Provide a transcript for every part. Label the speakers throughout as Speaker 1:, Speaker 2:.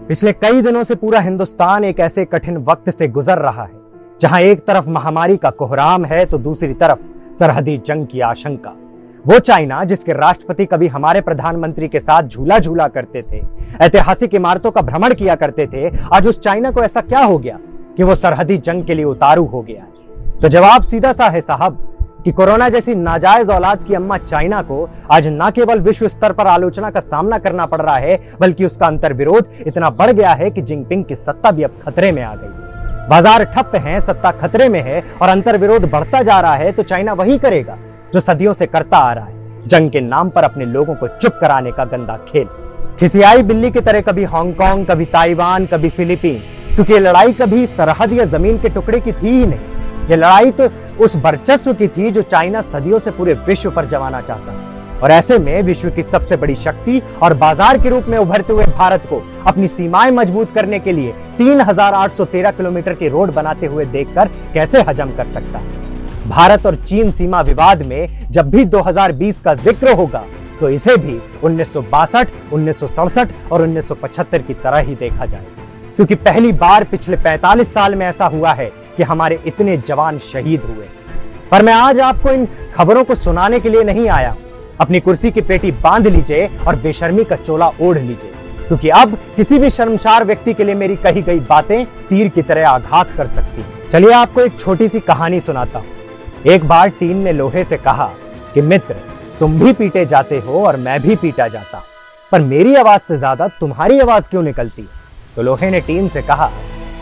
Speaker 1: पिछले कई दिनों से पूरा हिंदुस्तान एक ऐसे कठिन वक्त से गुजर रहा है जहां एक तरफ महामारी का कोहराम है तो दूसरी तरफ सरहदी जंग की आशंका। वो चाइना जिसके राष्ट्रपति कभी हमारे प्रधानमंत्री के साथ झूला झूला करते थे, ऐतिहासिक इमारतों का भ्रमण किया करते थे, आज उस चाइना को ऐसा क्या हो गया कि वो सरहदी जंग के लिए उतारू हो गया है? तो जवाब सीधा सा है साहब कि कोरोना जैसी नाजायज औलाद की अम्मा चाइना को आज न केवल विश्व स्तर पर आलोचना का सामना करना पड़ रहा है, बल्कि उसका अंतर्विरोध इतना बढ़ गया है कि जिनपिंग की सत्ता भी अब खतरे में आ गई। बाजार ठप हैं, सत्ता खतरे में है और अंतर्विरोध बढ़ता जा रहा है तो चाइना वही करेगा जो सदियों से करता आ रहा है, जंग के नाम पर अपने लोगों को चुप कराने का गंदा खेल। खिसियाई बिल्ली की तरह कभी हांगकांग, कभी ताइवान, कभी फिलीपींस, क्योंकि ये लड़ाई कभी सरहद या जमीन के टुकड़े की थी ही नहीं। ये लड़ाई तो उस वर्चस्व की थी जो चाइना सदियों से पूरे विश्व पर जमाना चाहता है। और ऐसे में विश्व की सबसे बड़ी शक्ति और बाजार के रूप में उभरते हुए भारत को अपनी सीमाएं मजबूत करने के लिए 3813 किलोमीटर की रोड बनाते हुए देखकर कैसे हजम कर सकता है? भारत और चीन सीमा विवाद में जब भी 2020 का जिक्र होगा तो इसे भी 1962, 1967 और 1975 की तरह ही देखा जाएगा, क्योंकि पहली बार पिछले 45 साल में ऐसा हुआ है कि हमारे इतने जवान शहीद हुए। पर मैं आज आपको इन खबरों को सुनाने के लिए नहीं आया। अपनी कुर्सी की पेटी बांध लीजिए और बेशर्मी का चोला ओढ़ लीजिए, क्योंकि अब किसी भी शर्मसार व्यक्ति के लिए मेरी कही गई बातें तीर की तरह आघात कर सकती हैं। चलिए आपको एक छोटी सी कहानी सुनाता हूं। एक बार टीन ने लोहे से कहा कि मित्र, तुम भी पीटे जाते हो और मैं भी पीटा जाता हूं, पर मेरी आवाज से ज्यादा तुम्हारी आवाज क्यों निकलती है? तो लोहे ने टीन से कहा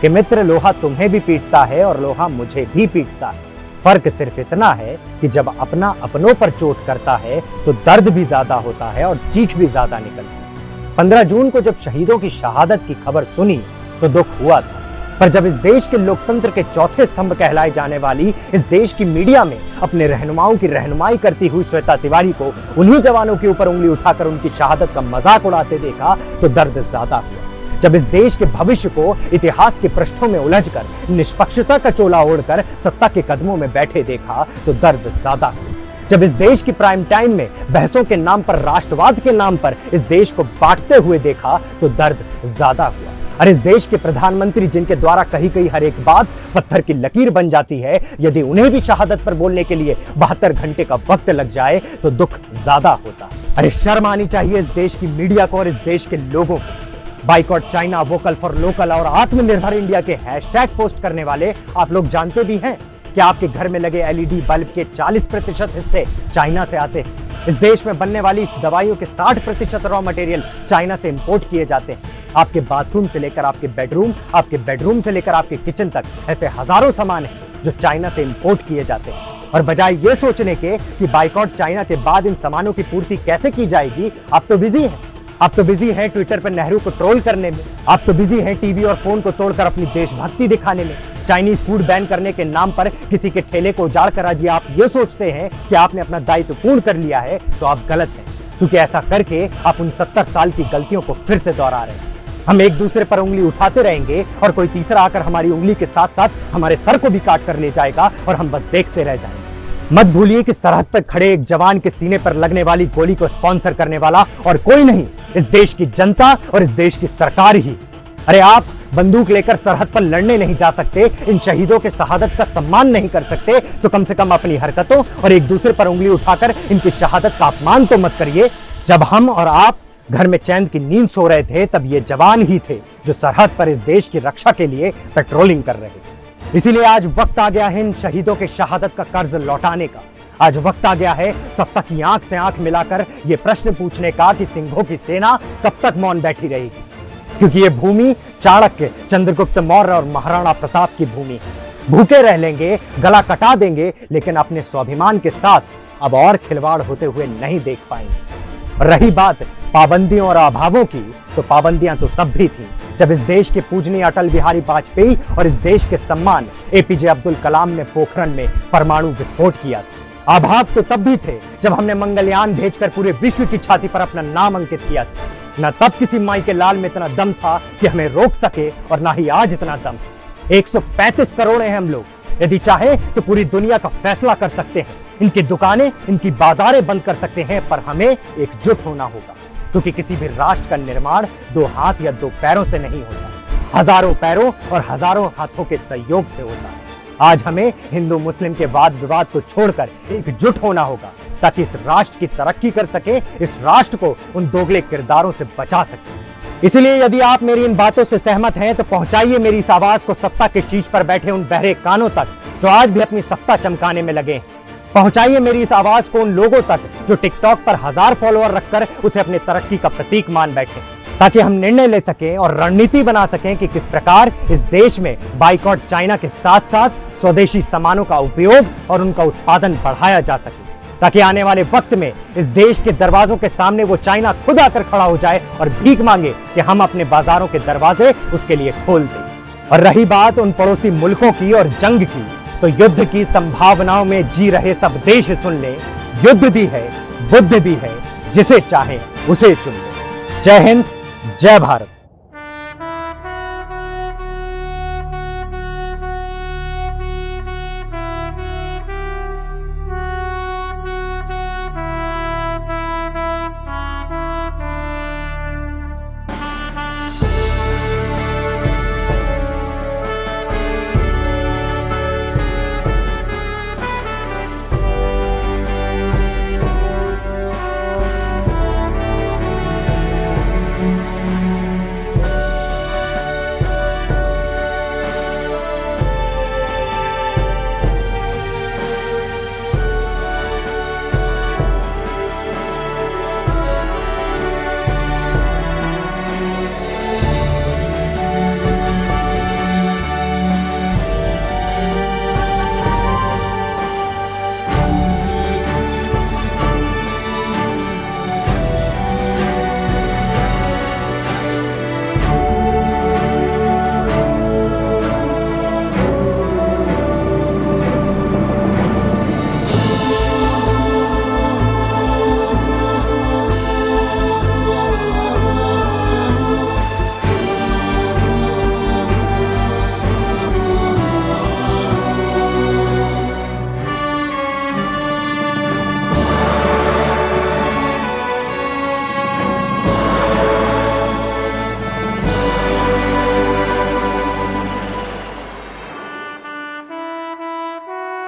Speaker 1: कि मित्र, लोहा तुम्हें भी पीटता है और लोहा मुझे भी पीटता है। फर्क सिर्फ इतना है कि जब अपना अपनों पर चोट करता है तो दर्द भी ज्यादा होता है और चीख भी ज्यादा निकलती है। 15 जून को जब शहीदों की शहादत की खबर सुनी तो दुख हुआ था, पर जब इस देश के लोकतंत्र के चौथे स्तंभ कहलाए जाने वाली इस देश की मीडिया में अपने रहनुमाओं की रहनुमाई करती हुई श्वेता तिवारी को उन्हीं जवानों के ऊपर उंगली उठाकर उनकी शहादत का मजाक उड़ाते देखा तो दर्द ज्यादा हुआ। जब इस देश के भविष्य को इतिहास के पृष्ठों में उलझकर निष्पक्षता का चोला ओढ़कर सत्ता के कदमों में बैठे देखा तो दर्द ज्यादा हुआ। जब इस देश की प्राइम टाइम में बहसों के नाम पर, राष्ट्रवाद के नाम पर इस देश को बांटते हुए देखा तो दर्द ज्यादा हुआ। और इस देश के प्रधानमंत्री जिनके द्वारा कही गई हर एक बात पत्थर की लकीर बन जाती है, यदि उन्हें भी शहादत पर बोलने के लिए 72 घंटे का वक्त लग जाए तो दुख ज्यादा होता। अरे शर्म आनी चाहिए इस देश की मीडिया को और इस देश के लोगों को। Boycott China, vocal for local और आत्मनिर्भर इंडिया के हैशटैग पोस्ट करने वाले आप लोग जानते भी हैं कि आपके घर में लगे एलईडी बल्ब के 40% हिस्से चाइना से आते हैं। इस देश में बनने वाली दवाइयों के 60% रॉ मटेरियल चाइना से इंपोर्ट किए जाते हैं। आपके बाथरूम से लेकर आपके बेडरूम से लेकर आपके किचन तक ऐसे हजारों सामान हैं जो चाइना से इंपोर्ट किए जाते हैं। और बजाय ये सोचने के कि बाइकॉट चाइना के बाद इन सामानों की पूर्ति कैसे की जाएगी, आप तो बिजी हैं। आप तो बिजी हैं ट्विटर पर नेहरू को ट्रोल करने में। आप तो बिजी हैं टीवी और फोन को तोड़कर अपनी देशभक्ति दिखाने में। चाइनीज फूड बैन करने के नाम पर किसी के ठेले को उजाड़ कर यदि आप ये सोचते हैं कि आपने अपना दायित्व पूर्ण कर लिया है तो आप गलत हैं, क्योंकि ऐसा करके आप उन 70 साल की गलतियों को फिर से दोहरा रहे हैं। हम एक दूसरे पर उंगली उठाते रहेंगे और कोई तीसरा आकर हमारी उंगली के साथ साथ हमारे सर को भी काट कर ले जाएगा और हम बस देखते रह जाएंगे। मत भूलिए कि सरहद पर खड़े एक जवान के सीने पर लगने वाली गोली को स्पॉन्सर करने वाला और कोई नहीं, इस देश की जनता और इस देश की सरकार ही। अरे आप बंदूक लेकर सरहद पर लड़ने नहीं जा सकते, इन शहीदों के शहादत का सम्मान नहीं कर सकते, तो कम से कम अपनी हरकतों और एक दूसरे पर उंगली उठाकर इनकी शहादत का अपमान तो मत करिए। जब हम और आप घर में चैन की नींद सो रहे थे तब ये जवान ही थे जो सरहद पर इस देश की रक्षा के लिए पेट्रोलिंग कर रहे थे। इसीलिए आज वक्त आ गया है इन शहीदों के शहादत का कर्ज लौटाने का। आज वक्त आ गया है सत्ता की आंख से आंख मिलाकर ये प्रश्न पूछने का कि सिंहों की सेना कब तक मौन बैठी रहेगी, क्योंकि ये भूमि चाणक्य, चंद्रगुप्त मौर्य और महाराणा प्रताप की भूमि है। भूखे रह लेंगे, गला कटा देंगे, लेकिन अपने स्वाभिमान के साथ अब और खिलवाड़ होते हुए नहीं देख पाएंगे। रही बात पाबंदियों और अभावों की, तो पाबंदियां तो तब भी थी जब इस देश के पूजनीय अटल बिहारी वाजपेयी और इस देश के सम्मान एपीजे अब्दुल कलाम ने पोखरण में परमाणु विस्फोट किया था। अभाव तो तब भी थे जब हमने मंगलयान भेजकर पूरे विश्व की छाती पर अपना नाम अंकित किया था। न तब किसी माई के लाल में इतना दम था कि हमें रोक सके और ना ही आज इतना दम। 135 करोड़ हैं हम लोग, यदि चाहे तो पूरी दुनिया का फैसला कर सकते हैं। इनकी दुकानें, इनकी बाजारें बंद कर सकते हैं, पर हमें एकजुट होना होगा, क्योंकि किसी भी राष्ट्र का निर्माण दो हाथ या दो पैरों से नहीं होता, हजारों पैरों और हजारों हाथों के सहयोग से होता है। आज हमें हिंदू मुस्लिम के वाद विवाद को छोड़कर एकजुट होना होगा, ताकि इस राष्ट्र की तरक्की कर सके, इस राष्ट्र को उन दोगले किरदारों से बचा सके। इसलिए यदि आप मेरी इन बातों से सहमत हैं तो पहुंचाइए मेरी इस आवाज को सत्ता के शीश पर बैठे उन बहरे कानों तक जो आज भी अपनी सत्ता चमकाने में लगे हैं। पहुंचाइए मेरी इस आवाज को उन लोगों तक जो टिकटॉक पर 1000 फॉलोअर रखकर उसे अपनी तरक्की का प्रतीक मान बैठे, ताकि हम निर्णय ले सकें और रणनीति बना सकें कि किस प्रकार इस देश में बाइकॉट चाइना के साथ साथ स्वदेशी सामानों का उपयोग और उनका उत्पादन बढ़ाया जा सके, ताकि आने वाले वक्त में इस देश के दरवाजों के सामने वो चाइना खुद आकर खड़ा हो जाए और भीख मांगे कि हम अपने बाजारों के दरवाजे उसके लिए खोल दें। और रही बात उन पड़ोसी मुल्कों की और जंग की, तो युद्ध की संभावनाओं में जी रहे सब देश सुन ले, युद्ध भी है, बुद्ध भी है, जिसे चाहे उसे चुन ले। जय हिंद, जय भारत।